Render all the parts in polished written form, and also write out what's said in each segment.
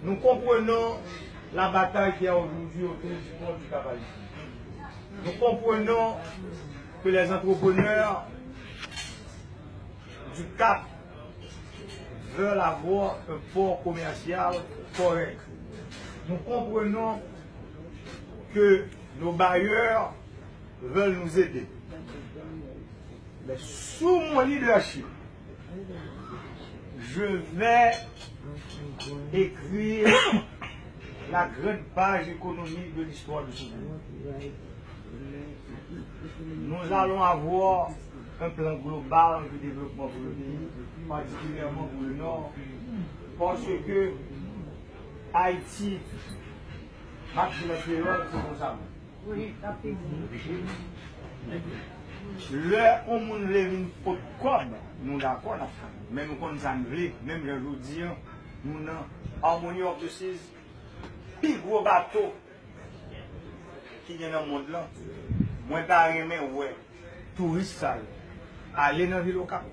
Nous comprenons la bataille qu'il y a aujourd'hui autour du pont du Cap Haïtien. Nous comprenons que les entrepreneurs du Cap veulent avoir un port commercial correct. Nous comprenons que nos bailleurs veulent nous aider. Mais sous mon leadership, je vais écrire la grande page économique de l'histoire de ce pays. Nous allons avoir un plan global de développement pour le pays, particulièrement pour le Nord, parce que Haïti, marche de la période, c'est comme ça. Le on moun levin pot comme nous d'accord là, mais nous connaissons même le jour dire nous dans Harmony of the Seas, plus gros bateau qui vient dans le monde là. Moi t'as aimé ouais touriste ça aller dans ville au Cap.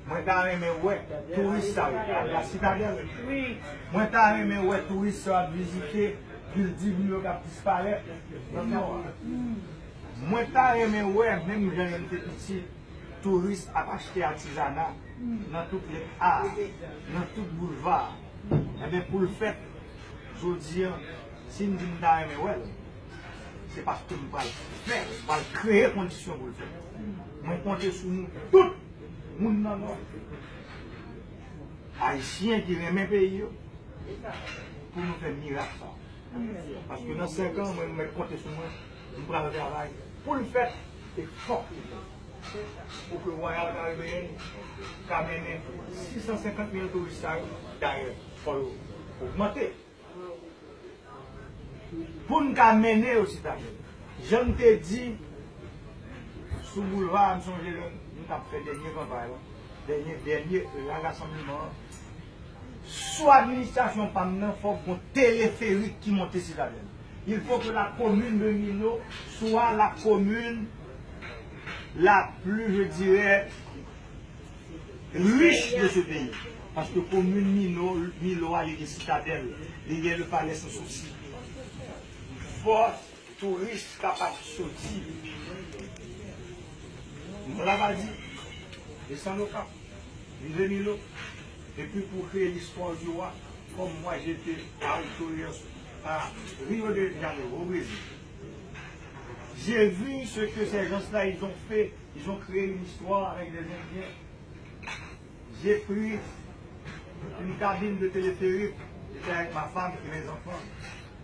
Moi t'as aimé ouais touriste ça la citadelle. Oui. Moi t'as aimé ouais touriste ça visiter ville divine au Cap disparaître. Moi, t'as aimé, ouais, même quand j'étais petit, touristes à acheter artisanat dans toutes les arts, dans tout boulevard. Eh bien, pour le fait, je veux dire, si nous disons que t'as aimé, ouais, c'est parce que nous allons faire, nous allons créer des conditions pour le faire. Moi, comptez sur nous, tout le monde dans le monde. Haïtiens qui aiment pays, pour nous faire miracle. Parce que dans 5 ans, moi, je vais compter sur moi, je vais faire le travail. Pour le faire, c'est fort. Pour que le Royal Caribbean amène 650 000 touristes d'ailleurs, pour augmenter. Pour nous amener aux citadins. Je te dis, sous le boulevard, nous avons fait dernier campagne, dernier rassemblement. Soit l'administration, il faut qu'on téléphérique qui monte citadins. Il faut que la commune de Milo soit la commune la plus, je dirais, riche de ce pays. Parce que la commune Milo a des citadelles, il y a le palais sans souci. Fort touristes capables de sortir. Nous l'avons dit, descendre au Cap, vivre Milo. Et puis pour créer l'histoire du roi, comme moi j'étais à Rio de Janeiro, au Brésil. J'ai vu ce que ces gens-là ils ont fait. Ils ont créé une histoire avec des Indiens. J'ai pris une cabine de téléphérique, j'étais avec ma femme et mes enfants.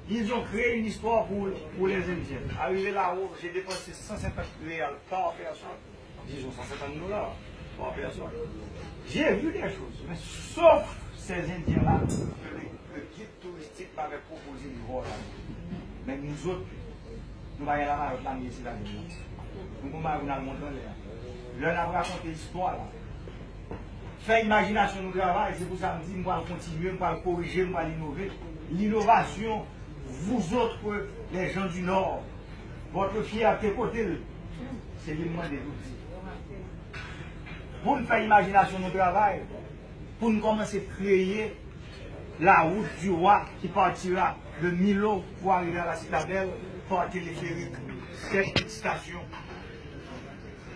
Ils ont créé une histoire pour les Indiens. Arrivé là-haut, j'ai dépensé 150 réals par personne. Disons 150 $ par personne. J'ai vu des choses, mais sauf ces Indiens-là, le guide touristique m'avait proposé du vol. Mais nous autres, nous allons là la ici là. Nous allons dans le monde dans l'air. Là, on va raconter l'histoire là. Faire imagination nous travail, c'est pour ça que nous allons continuer, nous allons corriger, nous allons innover. L'innovation, vous autres, les gens du Nord, votre fierté côté, c'est l'immense des outils. Pour nous faire imagination nous travail, pour nous commencer à créer la route du roi qui partira de Milo pour arriver à la citadelle, par téléphérique, cette station.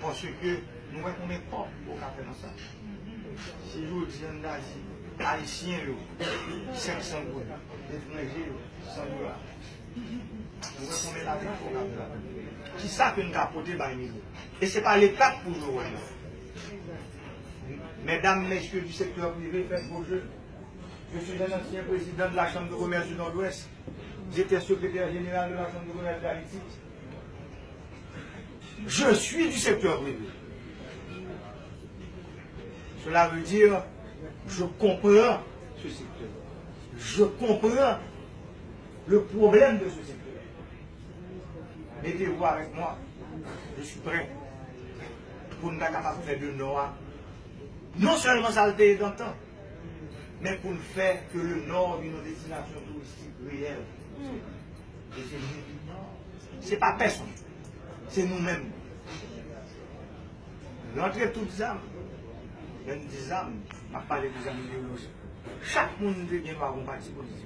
Parce que nous ne mettons pas au café dans ça. Si vous dites haïtien, 500 $, étrangers, 100 $. Nous ne la vie au café. Qui ça que nous avons porté par Milo? Et ce n'est pas l'étape pour nous. Mesdames, messieurs du secteur privé, faites vos jeux. Je suis un ancien président de la Chambre de commerce du Nord-Ouest. J'étais secrétaire général de la Chambre de commerce d'Haïti. Je suis du secteur privé. Cela veut dire, je comprends ce secteur. Je comprends le problème de ce secteur. Mettez-vous avec moi. Je suis prêt pour nous capables de faire de Nord. Non seulement ça le pays d'antan, mais pour nous faire que le Nord est une destination touristique réelle. Et c'est nous. Ce n'est pas personne. C'est nous-mêmes. Rentrez toutes les âmes. Il y a des âmes. On a parlé des âmes idéologiques. Chaque monde a droit à un parti politique.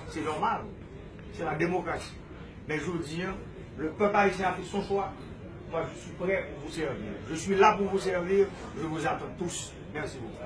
C'est normal. C'est la démocratie. Mais je vous dis, le peuple haïtien a fait son choix. Moi, je suis prêt pour vous servir. Je suis là pour vous servir. Je vous attends tous. Merci beaucoup.